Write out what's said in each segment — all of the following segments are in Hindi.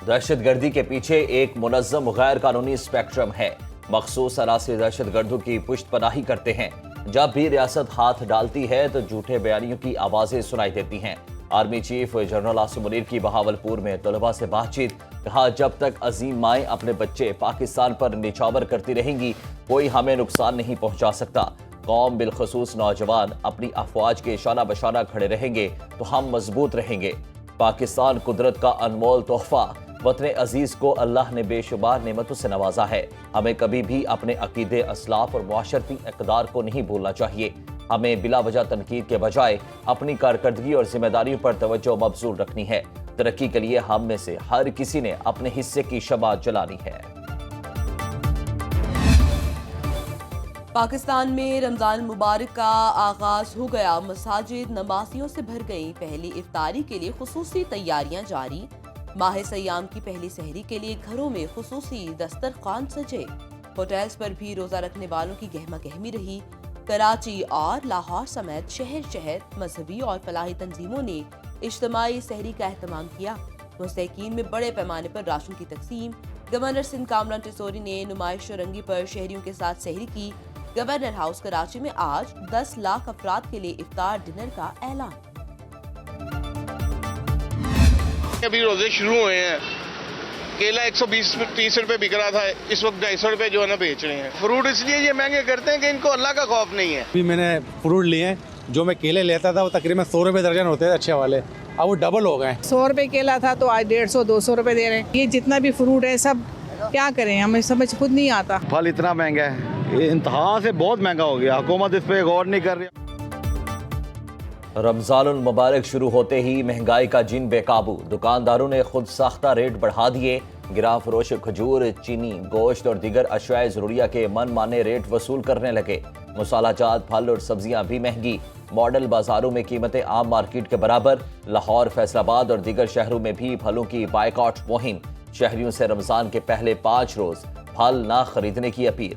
दहशतगर्दी के पीछे एक मुनज़्ज़म गैर कानूनी स्पेक्ट्रम है। मखसूस अनासर दहशतगर्दों की पुश्तपनाही करते हैं। जब भी रियासत हाथ डालती है तो झूठे बयानियों की आवाजें सुनाई देती हैं। Army chief general Asim Munir की बहावलपुर में तलबा से बातचीत। कहा, जब तक अजीम माएँ अपने बच्चे पाकिस्तान पर निछावर करती रहेंगी, कोई हमें नुकसान नहीं पहुंचा सकता। कौम बिलखसूस नौजवान अपनी अफवाज के शाना बशाना खड़े रहेंगे तो हम मजबूत रहेंगे। पाकिस्तान कुदरत का अनमोल तोहफा। वतन अजीज को अल्लाह ने बेशुमार नेमतों से नवाजा है। हमें कभी भी अपने अकीदे, असलाफ और मुआशरती इक़दार को नहीं भूलना चाहिए। हमें बिला वजह तनकीद के बजाय अपनी कारकर्दगी और जिम्मेदारियों पर तवज्जो मबजूल रखनी है। तरक्की के लिए हम में से हर किसी ने अपने हिस्से की शमा जलानी है। पाकिस्तान में रमजान मुबारक का आगाज हो गया। मसाजिद नमाजियों से भर गई। पहली इफ्तारी के लिए खुसूसी तैयारियां जारी। माह सयाम की पहली सहरी के लिए घरों में खुसूसी दस्तरखान सजे। होटल्स पर भी रोजा रखने वालों की गहमा गहमी रही। कराची और लाहौर समेत शहर शहर मजहबी और फलाही तंजीमों ने इज्तिमाई सहरी का एहतमाम किया। मुस्तकीन में बड़े पैमाने पर राशन की तकसीम। गवर्नर सिंध कामरान टिसोरी ने नुमाइश रंगी पर शहरियों के साथ सहरी की। गवर्नर हाउस कराची में आज 10 लाख अफराद के लिए इफ्तार डिनर का ऐलान। अभी रोजे शुरू हुए हैं। केला 120-30 रुपए बिक रहा था, इस वक्त 250 रुपए जो है ना बेच रहे हैं। फ्रूट इसलिए ये महंगे करते हैं कि इनको अल्लाह का खौफ नहीं है। अभी मैंने फ्रूट लिए हैं, जो मैं केले लेता था वो तकरीबन 100 रुपए दर्जन होते थे अच्छे वाले, अब वो डबल हो गए। 100 रुपए केला था तो आज 150-200 रुपए दे रहे हैं। ये जितना भी फ्रूट है सब क्या करें, हमें समझ खुद नहीं आता। फल इतना महंगा है, ये इंतहा से बहुत महंगा हो गया। हुकूमत इस पे गौर नहीं कर रही। रमजानुल मुबारक शुरू होते ही महंगाई का जिन बेकाबू। दुकानदारों ने खुद साख्ता रेट बढ़ा दिए। गिरां फरोश खजूर, चीनी, गोश्त और दीगर अशयाए ज़रूरिया के मन माने रेट वसूल करने लगे। मसालाजात, फल और सब्जियां भी महंगी। मॉडल बाजारों में कीमतें आम मार्केट के बराबर। लाहौर, फैसलाबाद और दीगर शहरों में भी फलों की बायकॉट मुहिम। शहरियों से रमजान के पहले 5 रोज फल ना खरीदने की अपील।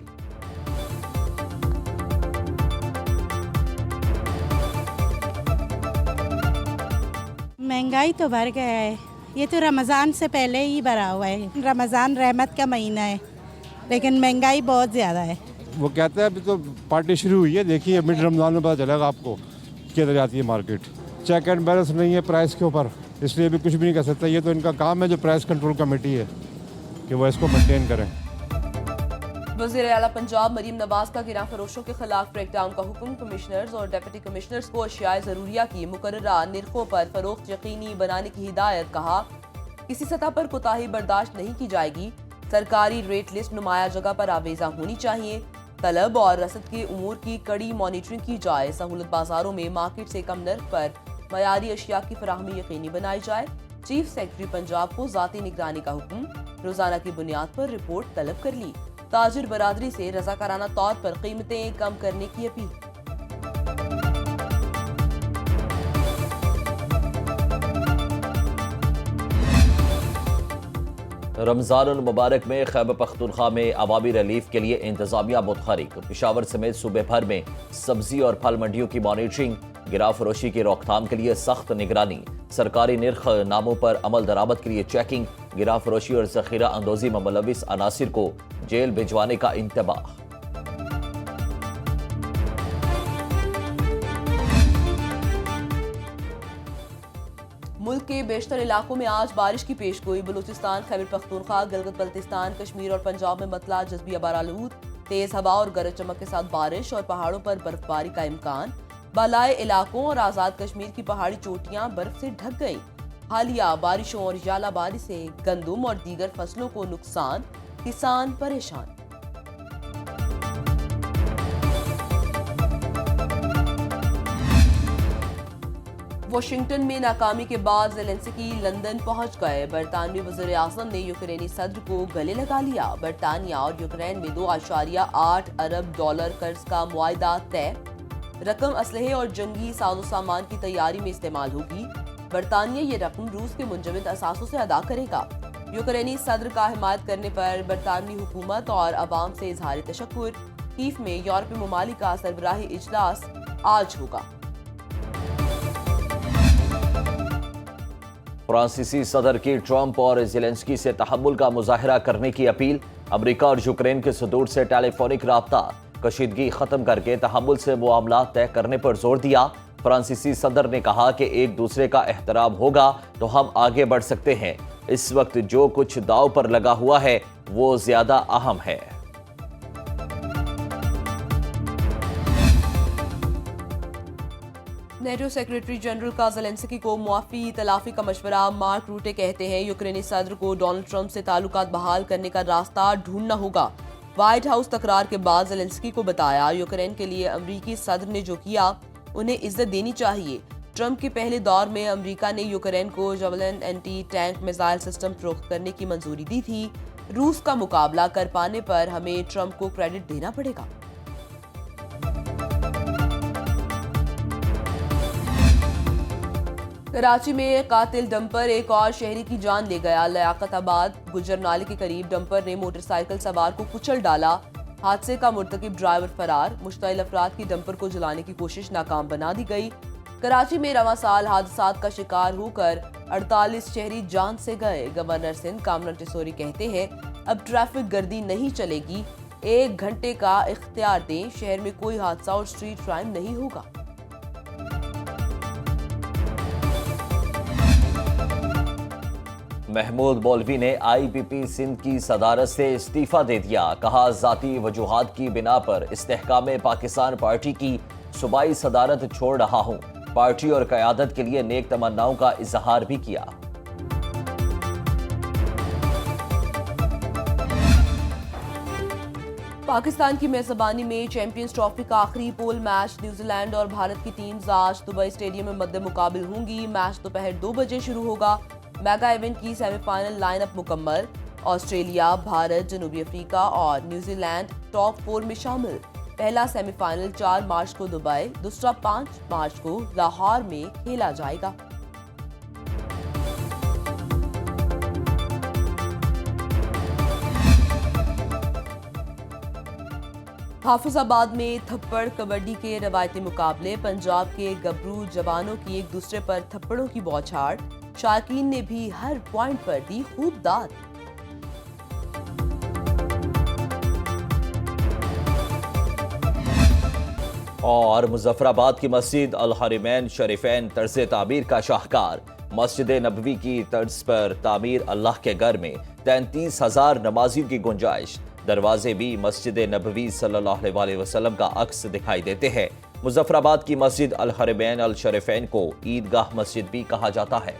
महंगाई तो बढ़ गया है। ये तो रमज़ान से पहले ही बढ़ा हुआ है। रमज़ान रहमत का महीना है, लेकिन महंगाई बहुत ज़्यादा है। वो कहते हैं अभी तो पार्टी शुरू हुई है, देखिए मिड रमज़ान में पता चलेगा आपको किधर जाती है मार्केट। चेक एंड बैलेंस नहीं है प्राइस के ऊपर, इसलिए भी कुछ भी नहीं कर सकता। ये तो इनका काम है, जो प्राइस कंट्रोल कमेटी है, कि वो इसको मेंटेन करें। वज़ीर आला पंजाब मरीम नवाज का गिरां फरोशों के खिलाफ क्रैकडाउन का हुक्म। कमिश्नर्स और डिप्टी कमिश्नर्स को अशियाए ज़रूरिया की मुकर्ररा निर्खों पर फरोख्त यकीनी बनाने की हिदायत। कहा, किसी सतह पर कोताही बर्दाश्त नहीं की जाएगी। सरकारी रेट लिस्ट नुमाया जगह पर आवेजा होनी चाहिए। तलब और रसद के उमूर की कड़ी मॉनिटरिंग की जाए। सहूलत बाजारों में मार्केट से कम नर्ख पर मयारी अशिया की फराहमी यकीनी बनाई जाए। चीफ सेक्रेटरी पंजाब को ज़ाती निगरानी का हुक्म। रोजाना की बुनियाद पर रिपोर्ट तलब कर ली। ताजिर बरादरी से रजाकाराना तौर पर कीमतें कम करने की अपील। रमजानुल मुबारक में खैबर पख्तूनख्वा में अवामी रिलीफ के लिए इंतजामिया मुतहरिक। पेशावर समेत सूबे भर में सब्जी और फल मंडियों की मॉनिटरिंग। गिरा फरोशी की रोकथाम के लिए सख्त निगरानी। सरकारी निर्ख नामों पर अमल दरामद के लिए चेकिंग। गिरा फरोशी और जखीरा अंदोजी में मुलविस अनासिर को जेल भिजवाने का इंतबाह। मुल्क के बेशतर इलाकों में आज बारिश की पेशगोई। बलूचिस्तान, खैबर पख्तूनख्वा, गिलगित बल्तिस्तान, कश्मीर और पंजाब में मतला जज़्बी बरालूद। तेज हवा और गरज चमक के साथ बारिश और पहाड़ों पर बर्फबारी का इम्कान। बालाई इलाकों और आज़ाद कश्मीर की पहाड़ी चोटियां बर्फ से ढक गईं। हालिया बारिशों और यालाबारी से गंदुम और दीगर फसलों को नुकसान। किसान परेशान। वाशिंगटन में नाकामी के बाद ज़ेलेंस्की लंदन पहुंच गए। बरतानवी वज़ीर आज़म ने यूक्रेनी सदर को गले लगा लिया। बरतानिया और यूक्रेन में $2.8 अरब कर्ज का मुआहदा तय। रकम असलहे और जंगी साजो सामान की तैयारी में इस्तेमाल होगी। बरतानिया ये रकम रूस के मुंजमद असासों से अदा करेगा। यूक्रेनी सदर का हिमायत करने पर बरतानवी हुकूमत और अवाम से इजहार तशक्कुर। कीव में यूरोपीय ममालिक का सरबराही इजलास आज होगा। फ्रांसीसी सदर की ट्रंप और ज़ेलेंस्की से तहम्मुल का मुजाहरा करने की अपील। अमेरिका और यूक्रेन के सदूर से टेलीफोनिक राब्ता कशीदगी खत्म करके तहम्मुल से मामला तय करने पर जोर दिया। फ्रांसीसी सदर ने कहा कि एक दूसरे का एहतराम होगा तो हम आगे बढ़ सकते हैं। इस वक्त जो कुछ दांव पर लगा हुआ है वो ज्यादा अहम है। नेटो सेक्रेटरी जनरल का ज़ेलेंस्की को मुआफ़ी तलाफी का मशवरा। मार्क रूटे कहते हैं यूक्रेनी सदर को डोनाल्ड ट्रंप से ताल्लुकात बहाल करने का रास्ता ढूंढना होगा। व्हाइट हाउस तकरार के बाद ज़ेलेंस्की को बताया यूक्रेन के लिए अमरीकी सदर ने जो किया उन्हें इज्जत देनी चाहिए। ट्रंप के पहले दौर में अमेरिका ने यूक्रेन को जवलिन एंटी टैंक मिसाइल सिस्टम फरोख्त करने की मंजूरी दी थी। रूस का मुकाबला कर पाने पर हमें ट्रंप को क्रेडिट देना पड़ेगा। कराची में कातिल डंपर एक और शहरी की जान ले गया। लियाकताबाद गुजर नाले के करीब डंपर ने मोटरसाइकिल सवार को कुचल डाला। हादसे का मुर्तकिब ड्राइवर फरार। मुश्तइल अफराद की डंपर को जलाने की कोशिश नाकाम बना दी गई। कराची में रवां साल हादसात का शिकार होकर 48 शहरी जान से गए। गवर्नर सिंध कामरान टिसोरी कहते हैं अब ट्रैफिक गर्दी नहीं चलेगी, 1 घंटे का इख्तियार दें, शहर में कोई हादसा और स्ट्रीट क्राइम नहीं होगा। महमूद मौलवी ने IPP सिंध की सदारत से इस्तीफा दे दिया। कहा जाती वजूहात की बिना पर इस्तेहकाम पाकिस्तान पार्टी की सूबाई सदारत छोड़ रहा हूं। पार्टी और क़यादत के लिए नेक तमन्नाओं का इजहार भी किया। पाकिस्तान की मेजबानी में चैंपियंस ट्रॉफी का आखिरी पोल मैच न्यूजीलैंड और भारत की टीम्स आज दुबई स्टेडियम में मद्दे मुकाबिल होंगी। मैच दोपहर 2 बजे शुरू होगा। मेगा इवेंट की सेमीफाइनल लाइनअप मुकम्मल। ऑस्ट्रेलिया, भारत, जनूबी अफ्रीका और न्यूजीलैंड टॉप 4 में शामिल। पहला सेमीफाइनल 4 मार्च को दुबई, दूसरा 5 मार्च को लाहौर में खेला जाएगा। हाफिजाबाद में थप्पड़ कबड्डी के रवायती मुकाबले। पंजाब के गबरू जवानों की एक दूसरे पर थप्पड़ों की बौछार। शायकीन ने भी हर पॉइंट पर दी खूब दाद। और मुजफ्फराबाद की मस्जिद अल हरमैन शरीफैन तर्ज तामीर का शाहकार। मस्जिद नबवी की तर्ज पर तामीर अल्लाह के घर में 33,000 नमाजियों की गुंजाइश। दरवाजे भी मस्जिद नबवी सल्लल्लाहु अलैहि वसल्लम का अक्स दिखाई देते हैं। मुजफ्फराबाद की मस्जिद अल हरमैन अल शरीफैन को ईदगाह मस्जिद भी कहा जाता है।